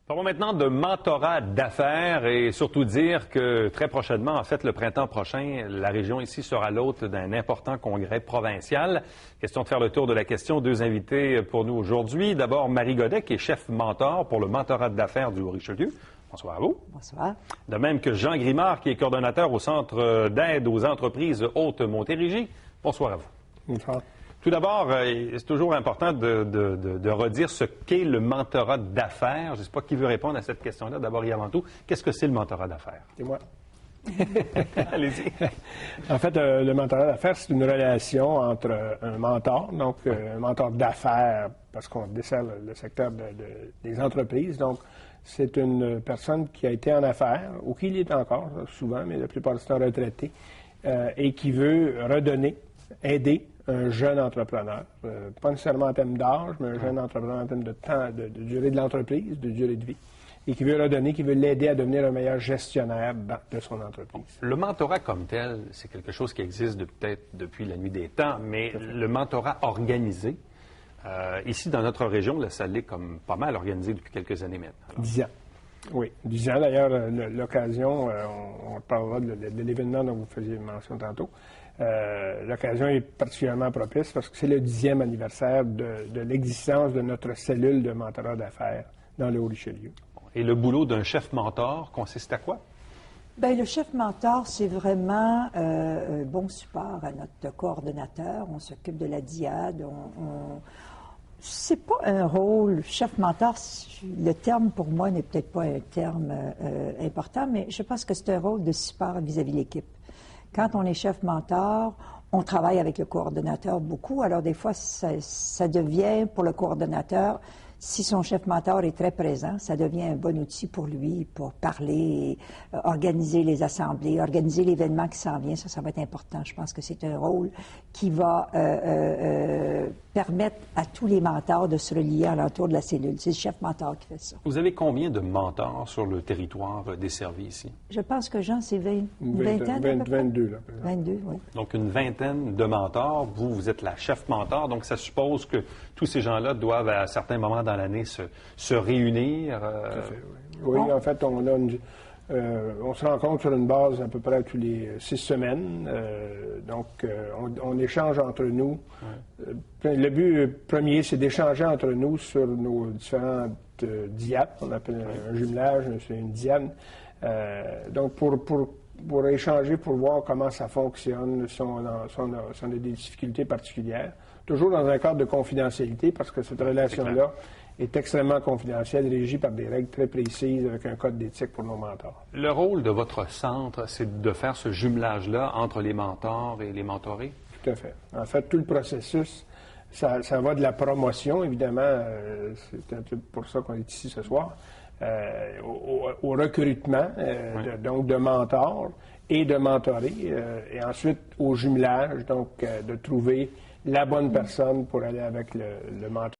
Parlons maintenant de mentorat d'affaires et surtout dire que très prochainement, en fait, le printemps prochain, la région ici sera l'hôte d'un important congrès provincial. Question de faire le tour de la question. Deux invités pour nous aujourd'hui. D'abord, Marie Godet, qui est chef mentor pour le mentorat d'affaires du Haut-Richelieu. Bonsoir à vous. Bonsoir. De même que Jean Grimard, qui est coordonnateur au Centre d'aide aux entreprises Haute-Montérégie. Bonsoir à vous. Bonsoir. Tout d'abord, c'est toujours important de redire ce qu'est le mentorat d'affaires. Je ne sais pas qui veut répondre à cette question-là. D'abord et avant tout, qu'est-ce que c'est le mentorat d'affaires? C'est moi. Allez-y. En fait, le mentorat d'affaires, c'est une relation entre un mentor, donc un mentor d'affaires, parce qu'on dessert le secteur des entreprises. Donc, c'est une personne qui a été en affaires, ou qui l'est encore, souvent, mais la plupart du temps retraité, et qui veut redonner, aider un jeune entrepreneur, pas nécessairement en termes d'âge, mais un jeune entrepreneur en termes de temps, de durée de l'entreprise, de durée de vie, et qui veut redonner, qui veut l'aider à devenir un meilleur gestionnaire de son entreprise. Le mentorat comme tel, c'est quelque chose qui existe peut-être depuis la nuit des temps, mais le mentorat organisé, ici dans notre région, là, ça l'est comme pas mal organisé depuis quelques années maintenant. 10 ans. Oui, 10 ans. D'ailleurs, l'occasion, on parlera de l'événement dont vous faisiez mention tantôt. L'occasion est particulièrement propice parce que c'est le 10e anniversaire de l'existence de notre cellule de mentorat d'affaires dans le Haut-Richelieu. Et le boulot d'un chef mentor consiste à quoi? Bien, le chef mentor, c'est vraiment un bon support à notre coordonnateur. On s'occupe de la diade. C'est pas un rôle, chef mentor, le terme pour moi n'est peut-être pas un terme important, mais je pense que c'est un rôle de support vis-à-vis de l'équipe. Quand on est chef mentor, on travaille avec le coordonnateur beaucoup. Alors, des fois, ça devient pour le coordonnateur, si son chef mentor est très présent, ça devient un bon outil pour lui, pour parler, organiser les assemblées, organiser l'événement qui s'en vient. Ça va être important. Je pense que c'est un rôle qui va permettre à tous les mentors de se relier alentour de la cellule. C'est le chef mentor qui fait ça. Vous avez combien de mentors sur le territoire desservi ici? Je pense que Jean, c'est 22, là. 22, oui. Donc, une vingtaine de mentors. Vous êtes la chef mentor. Donc, ça suppose que tous ces gens-là doivent, à certains moments dans l'année, se réunir. Tout à fait, oui. Oui, en fait, on se rencontre sur une base à peu près tous les 6 semaines. On échange entre nous. Ouais. Le but premier, c'est d'échanger entre nous sur nos différentes diades. On appelle un jumelage, c'est une diade. Donc, pour échanger, pour voir comment ça fonctionne, si on a des difficultés particulières. Toujours dans un cadre de confidentialité, parce que cette relation-là est extrêmement confidentielle, régie par des règles très précises, avec un code d'éthique pour nos mentors. Le rôle de votre centre, c'est de faire ce jumelage-là entre les mentors et les mentorés? Tout à fait. En fait, tout le processus, ça va de la promotion, évidemment, c'est un peu pour ça qu'on est ici ce soir, au recrutement, donc de mentors et de mentorés, et ensuite au jumelage, donc de trouver la bonne personne pour aller avec le mentor.